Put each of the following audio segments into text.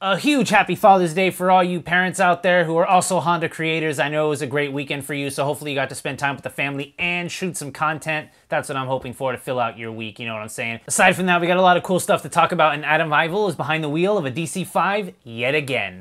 A huge happy Father's Day for all you parents out there who are also Honda creators. I know it was a great weekend for you, so hopefully you got to spend time with the family and shoot some content. That's what I'm hoping for to fill out your week, you know what I'm saying? Aside from that, we got a lot of cool stuff to talk about, and Adam Ivell is behind the wheel of a DC-5 yet again.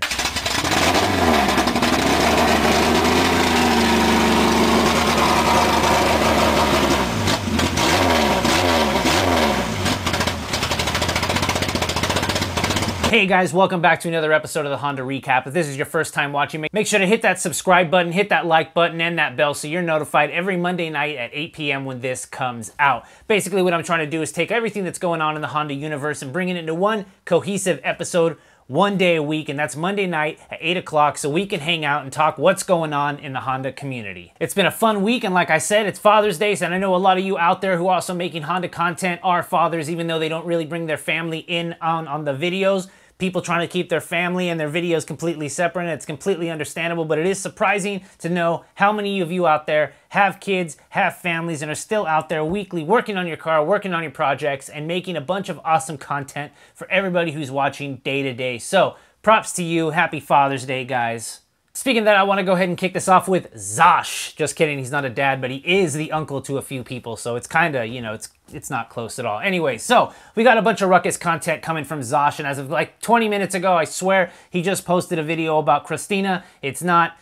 Hey guys, welcome back to another episode of the Honda Recap. If this is your first time watching, make sure to hit that subscribe button, hit that like button, and that bell so you're notified every Monday night at 8 p.m. when this comes out. Basically, what I'm trying to do is take everything that's going on in the Honda universe and bring it into one cohesive episode, one day a week, and that's Monday night at 8 o'clock, so we can hang out and talk what's going on in the Honda community. It's been a fun week, and like I said, it's Father's Day, and I know a lot of you out there who are also making Honda content are fathers, even though they don't really bring their family in on the videos. People trying to keep their family and their videos completely separate, and it's completely understandable, but it is surprising to know how many of you out there have kids, have families, and are still out there weekly working on your car, working on your projects, and making a bunch of awesome content for everybody who's watching day to day. So, props to you. Happy Father's Day, guys. Speaking of that, I want to go ahead and kick this off with Zosh. Just kidding, he's not a dad, but he is the uncle to a few people, so it's kind of, you know, it's not close at all. Anyway, so we got a bunch of ruckus content coming from Zosh, and as of like 20 minutes ago, I swear, he just posted a video about Christina. It's not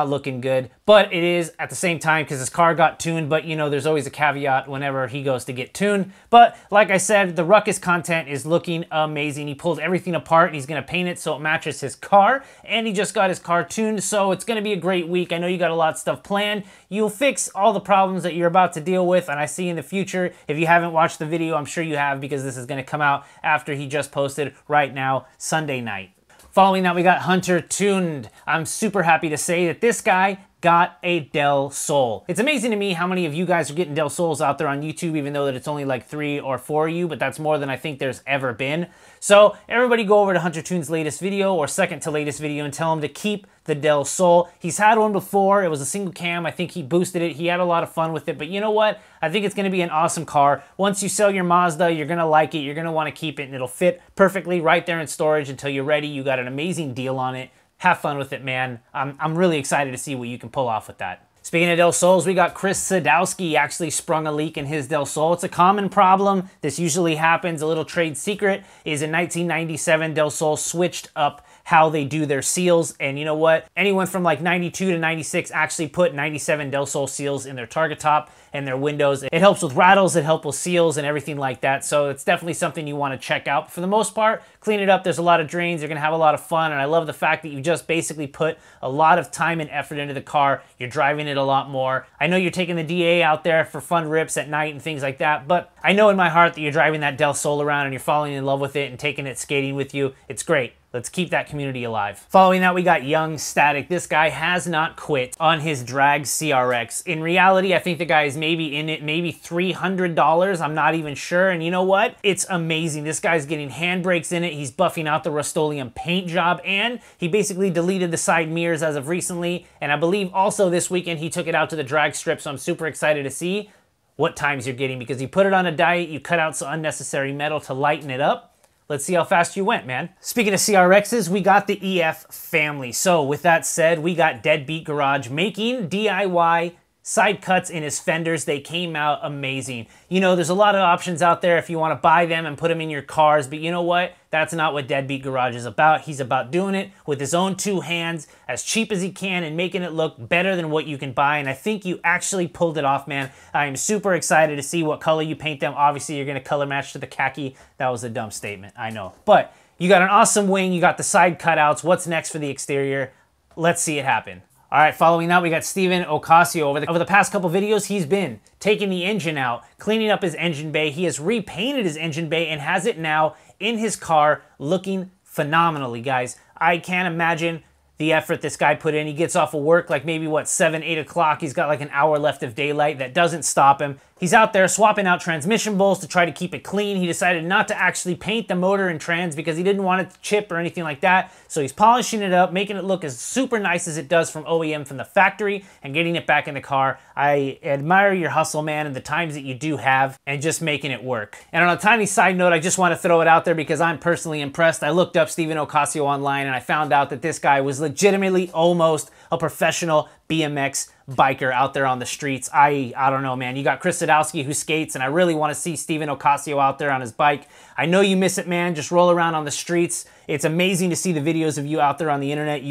looking good, but it is at the same time because his car got tuned, but you know, there's always a caveat whenever he goes to get tuned. But like I said, the ruckus content is looking amazing. He pulled everything apart and he's gonna paint it so it matches his car, and he just got his car tuned, so it's gonna be a great week. I know you got a lot of stuff planned. You'll fix all the problems that you're about to deal with, and I see in the future, if you haven't watched the video, I'm sure you have because this is gonna come out after he just posted right now, Sunday night. Following that, we got Hunter tuned. I'm super happy to say that this guy got a Del Sol. It's amazing to me how many of you guys are getting Del Sols out there on YouTube, even though that it's only like 3 or 4 of you, but that's more than I think there's ever been. So everybody go over to Hunter Tune's latest video or second to latest video and tell him to keep the Del Sol. He's had one before. It was a single cam. I think he boosted it. He had a lot of fun with it, but you know what? I think it's gonna be an awesome car. Once you sell your Mazda, you're gonna like it. You're gonna wanna keep it, and it'll fit perfectly right there in storage until you're ready. You got an amazing deal on it. Have fun with it, man. I'm really excited to see what you can pull off with that. Speaking of Del Sols, we got Chris Sadowski actually sprung a leak in his Del Sol. It's a common problem. This usually happens. A little trade secret is in 1997, Del Sol switched up how they do their seals, and you know what? Anyone from like 92 to 96 actually put 97 Del Sol seals in their target top and their windows. It helps with rattles, it helps with seals and everything like that, so it's definitely something you want to check out. For the most part, clean it up. There's a lot of drains. You're gonna have a lot of fun, and I love the fact that you just basically put a lot of time and effort into the car. You're driving it a lot more. I know you're taking the DA out there for fun rips at night and things like that, but I know in my heart that you're driving that Del Sol around and you're falling in love with it and taking it skating with you. It's great. Let's keep that community alive. Following that, we got Young Static. This guy has not quit on his drag CRX. In reality, I think the guy is maybe in it, maybe $300. I'm not even sure. And you know what? It's amazing. This guy's getting handbrakes in it. He's buffing out the Rust-Oleum paint job, and he basically deleted the side mirrors as of recently. And I believe also this weekend he took it out to the drag strip, so I'm super excited to see what times you're getting, because you put it on a diet, you cut out some unnecessary metal to lighten it up. Let's see how fast you went, man. Speaking of CRXs, we got the EF family. So with that said, we got DeadBeat Garage making DIY side cuts in his fenders. They came out amazing. You know, there's a lot of options out there if you want to buy them and put them in your cars, but you know what? That's not what DeadBeat Garage is about. He's about doing it with his own 2 hands, as cheap as he can, and making it look better than what you can buy, and I think you actually pulled it off, man. I am super excited to see what color you paint them. Obviously, you're gonna color match to the khaki. That was a dumb statement, I know. But you got an awesome wing, you got the side cutouts. What's next for the exterior? Let's see it happen. All right, following that, we got Steven Ocasio. Over the past couple videos, he's been taking the engine out, cleaning up his engine bay. He has repainted his engine bay and has it now in his car looking phenomenally, guys. I can't imagine the effort this guy put in. He gets off of work like maybe, what, 7, 8 o'clock. He's got like an hour left of daylight. That doesn't stop him. He's out there swapping out transmission bowls to try to keep it clean. He decided not to actually paint the motor and trans because he didn't want it to chip or anything like that. So he's polishing it up, making it look as super nice as it does from OEM from the factory and getting it back in the car. I admire your hustle, man, and the times that you do have and just making it work. And on a tiny side note, I just want to throw it out there because I'm personally impressed. I looked up Stephen Ocasio online and I found out that this guy was legitimately almost a professional BMX biker out there on the streets. I don't know, man. You got Chris Sadowski who skates, and I really want to see Stephen Ocasio out there on his bike. I know you miss it, man. Just roll around on the streets. It's amazing to see the videos of you out there on the internet.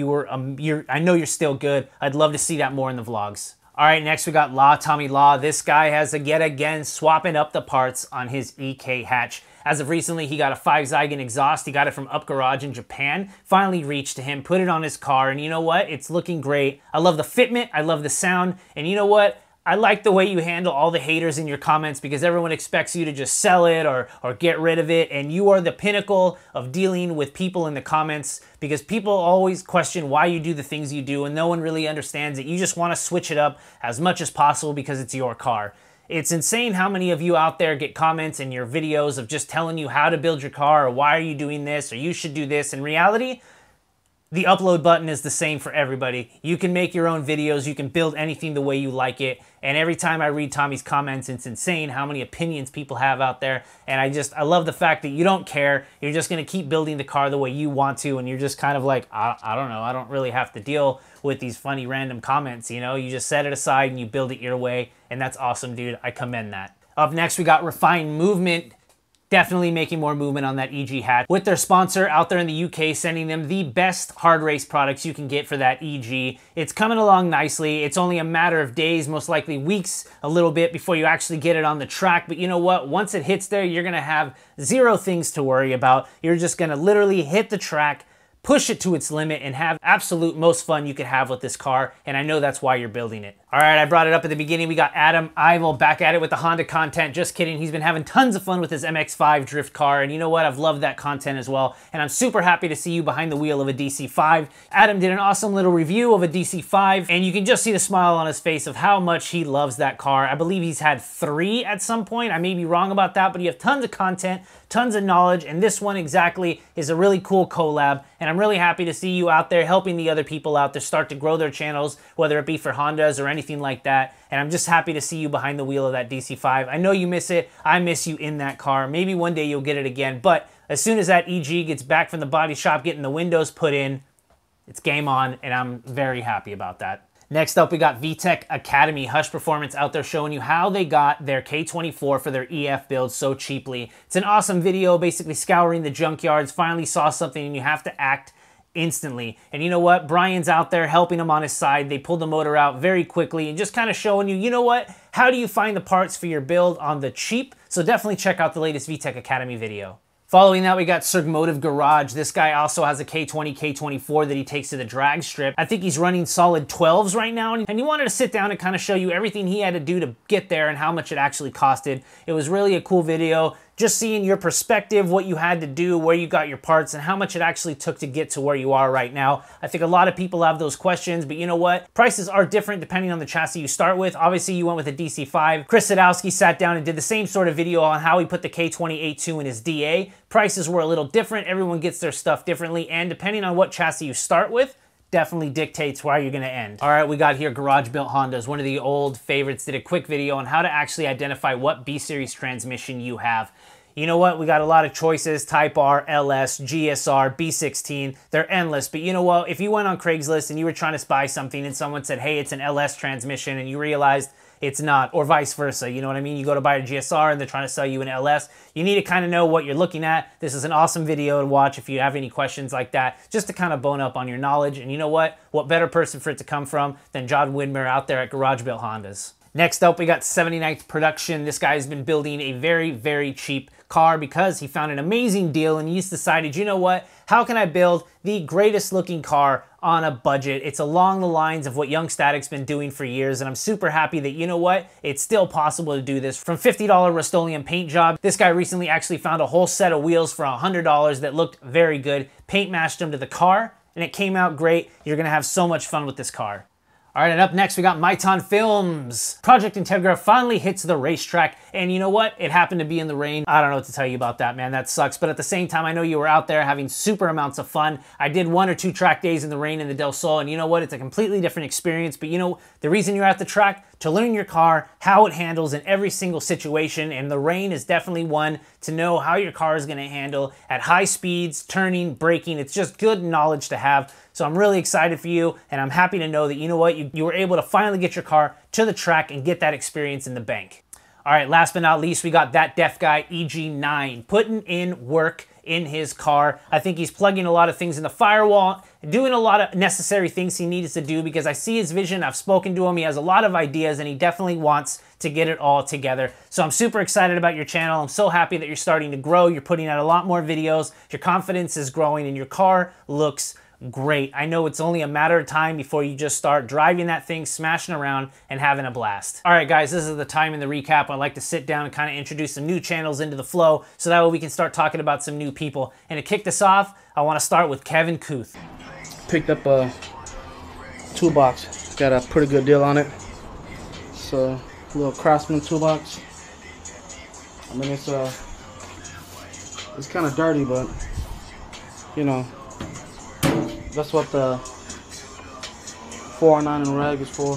I know you're still good. I'd love to see that more in the vlogs. All right, next we got LaTommyLA. This guy has yet again swapping up the parts on his EK hatch. As of recently, he got a 5-Zygon exhaust. He got it from Up Garage in Japan. Finally reached to him, put it on his car, and you know what? It's looking great. I love the fitment, I love the sound, and you know what? I like the way you handle all the haters in your comments because everyone expects you to just sell it or get rid of it, and you are the pinnacle of dealing with people in the comments because people always question why you do the things you do and no one really understands it. You just want to switch it up as much as possible because it's your car. It's insane how many of you out there get comments in your videos of just telling you how to build your car or why are you doing this or you should do this. In reality, the upload button is the same for everybody. You can make your own videos, you can build anything the way you like it, and every time I read Tommy's comments, it's insane how many opinions people have out there, and I love the fact that you don't care. You're just gonna keep building the car the way you want to, and you're just kind of like, I don't know, I don't really have to deal with these funny random comments, you know? You just set it aside and you build it your way, and that's awesome, dude. I commend that. Up next, we got Refined Movement. Definitely making more movement on that EG hatch with their sponsor out there in the UK, sending them the best hard race products you can get for that EG. It's coming along nicely. It's only a matter of days, most likely weeks, a little bit before you actually get it on the track. But you know what? Once it hits there, you're gonna have zero things to worry about. You're just gonna literally hit the track, push it to its limit, and have absolute most fun you could have with this car, and I know that's why you're building it. All right, I brought it up at the beginning. We got Ivell back at it with the Honda content. Just kidding. He's been having tons of fun with his MX-5 drift car, and you know what? I've loved that content as well, and I'm super happy to see you behind the wheel of a DC-5. Adam did an awesome little review of a DC-5, and you can just see the smile on his face of how much he loves that car. I believe he's had 3 at some point. I may be wrong about that, but you have tons of content, tons of knowledge, and this one exactly is a really cool collab, and I'm really happy to see you out there helping the other people out there start to grow their channels, whether it be for Hondas or anything like that. And I'm just happy to see you behind the wheel of that DC-5. I know you miss it. I miss you in that car. Maybe one day you'll get it again. But as soon as that EG gets back from the body shop, getting the windows put in, it's game on, and I'm very happy about that. Next up, we got Vtec Academy Hush Performance out there showing you how they got their K24 for their EF build so cheaply. It's an awesome video, basically scouring the junkyards, finally saw something, and you have to act instantly. And you know what? Brian's out there helping him on his side. They pulled the motor out very quickly and just kind of showing you, you know what? How do you find the parts for your build on the cheap? So definitely check out the latest Vtec Academy video. Following that, we got Sergmotive Garage. This guy also has a K20, K24 that he takes to the drag strip. I think he's running solid 12s right now, and he wanted to sit down and kind of show you everything he had to do to get there and how much it actually costed. It was really a cool video, just seeing your perspective, what you had to do, where you got your parts, and how much it actually took to get to where you are right now. I think a lot of people have those questions, but you know what? Prices are different depending on the chassis you start with. Obviously, you went with a DC-5. Chris Sadowski sat down and did the same sort of video on how he put the K20 A2 in his DA. Prices were a little different. Everyone gets their stuff differently, and depending on what chassis you start with, definitely dictates where you're gonna end. All right, we got here Garage Built Hondas. One of the old favorites did a quick video on how to actually identify what B-Series transmission you have. You know what? We got a lot of choices: Type R, LS, GSR, B16. They're endless. But you know what? If you went on Craigslist and you were trying to buy something and someone said, hey, it's an LS transmission, and you realized it's not, or vice versa, you know what I mean? You go to buy a GSR and they're trying to sell you an LS. You need to kind of know what you're looking at. This is an awesome video to watch if you have any questions like that, just to kind of bone up on your knowledge. And you know what? What better person for it to come from than John Widmer out there at Garage Built Hondas. Next up, we got 79th Production. This guy's been building a very, very cheap car because he found an amazing deal and he's decided, you know what? How can I build the greatest looking car on a budget? It's along the lines of what Young Static's been doing for years, and I'm super happy that, you know what? It's still possible to do this. From $50 Rust-Oleum paint job, this guy recently actually found a whole set of wheels for $100 that looked very good, paint matched them to the car, and it came out great. You're gonna have so much fun with this car. All right, and up next, we got Miton Films. Project Integra finally hits the racetrack, and you know what? It happened to be in the rain. I don't know what to tell you about that, man. That sucks, but at the same time, I know you were out there having super amounts of fun. I did 1 or 2 track days in the rain in the Del Sol, and you know what? It's a completely different experience, but you know, the reason you're at the track, to learn your car, how it handles in every single situation, and the rain is definitely one to know how your car is gonna handle at high speeds, turning, braking. It's just good knowledge to have. So I'm really excited for you, and I'm happy to know that, you know what, you were able to finally get your car to the track and get that experience in the bank. All right, last but not least, we got that deaf guy, EG9, putting in work in his car. I think he's plugging a lot of things in the firewall, doing a lot of necessary things he needs to do because I see his vision. I've spoken to him. He has a lot of ideas, and he definitely wants to get it all together. So I'm super excited about your channel. I'm so happy that you're starting to grow. You're putting out a lot more videos. Your confidence is growing, and your car looks great. I know it's only a matter of time before you just start driving that thing, smashing around, and having a blast. All right, guys, this is the time in the recap I like to sit down and kind of introduce some new channels into the flow so that way we can start talking about some new people. And to kick this off, I want to start with Kevin Khuth. Picked up a toolbox. Got a pretty good deal on it. So, a little Craftsman toolbox. I mean, it's kind of dirty, but you know, that's what the 409 and rag is for.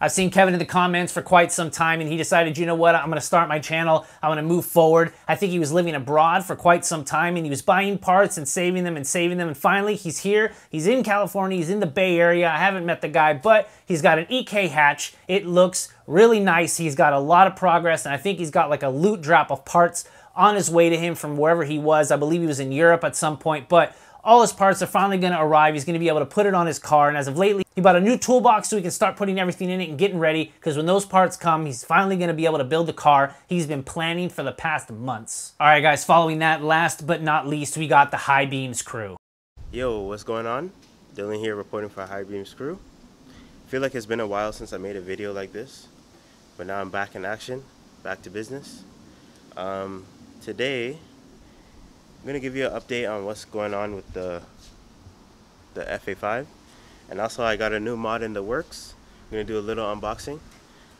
I've seen Kevin in the comments for quite some time, and he decided, you know what, I'm gonna start my channel, I'm gonna move forward. I think he was living abroad for quite some time, and he was buying parts and saving them, and finally he's here. He's in California, he's in the Bay Area. I haven't met the guy, but he's got an EK hatch. It looks really nice. He's got a lot of progress, and I think he's got like a loot drop of parts on his way to him from wherever he was. I believe he was in Europe at some point, but all his parts are finally going to arrive. He's going to be able to put it on his car, and as of lately, he bought a new toolbox so he can start putting everything in it and getting ready, because when those parts come, he's finally going to be able to build the car he's been planning for the past months. All right, guys, following that, last but not least, we got the HighBeamsCrew. Yo, what's going on? Dylan here reporting for HighBeamsCrew. I feel like it's been a while since I made a video like this, but now I'm back in action, back to business. Today, I'm going to give you an update on what's going on with the FA5. And also I got a new mod in the works. I'm going to do a little unboxing,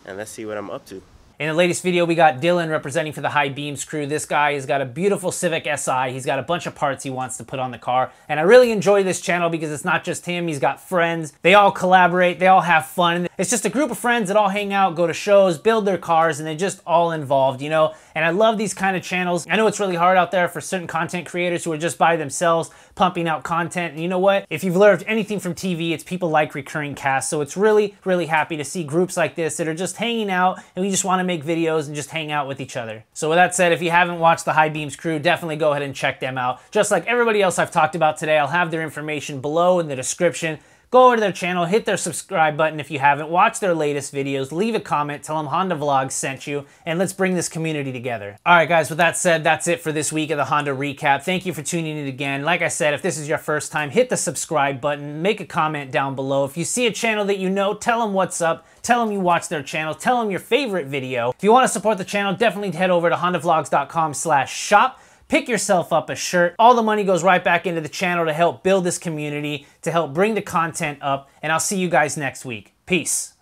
and let's see what I'm up to. In the latest video, we got Dylan representing for the HighBeamsCrew. This guy has got a beautiful Civic Si. He's got a bunch of parts he wants to put on the car. And I really enjoy this channel because it's not just him. He's got friends. They all collaborate. They all have fun. It's just a group of friends that all hang out, go to shows, build their cars, and they're just all involved, you know? And I love these kind of channels. I know it's really hard out there for certain content creators who are just by themselves pumping out content. And you know what? If you've learned anything from TV, it's people like recurring casts. So it's really, really happy to see groups like this that are just hanging out, and we just want to make videos and just hang out with each other. So with that said, if you haven't watched the HighBeamsCrew, definitely go ahead and check them out. Just like everybody else I've talked about today, I'll have their information below in the description. Go over to their channel, hit their subscribe button if you haven't, watch their latest videos, leave a comment, tell them Honda Vlogs sent you, and let's bring this community together. All right, guys, with that said, that's it for this week of the Honda Recap. Thank you for tuning in again. Like I said, if this is your first time, hit the subscribe button, make a comment down below. If you see a channel that you know, tell them what's up, tell them you watch their channel, tell them your favorite video. If you want to support the channel, definitely head over to HondaVlogs.com/shop. Pick yourself up a shirt. All the money goes right back into the channel to help build this community, to help bring the content up, and I'll see you guys next week. Peace.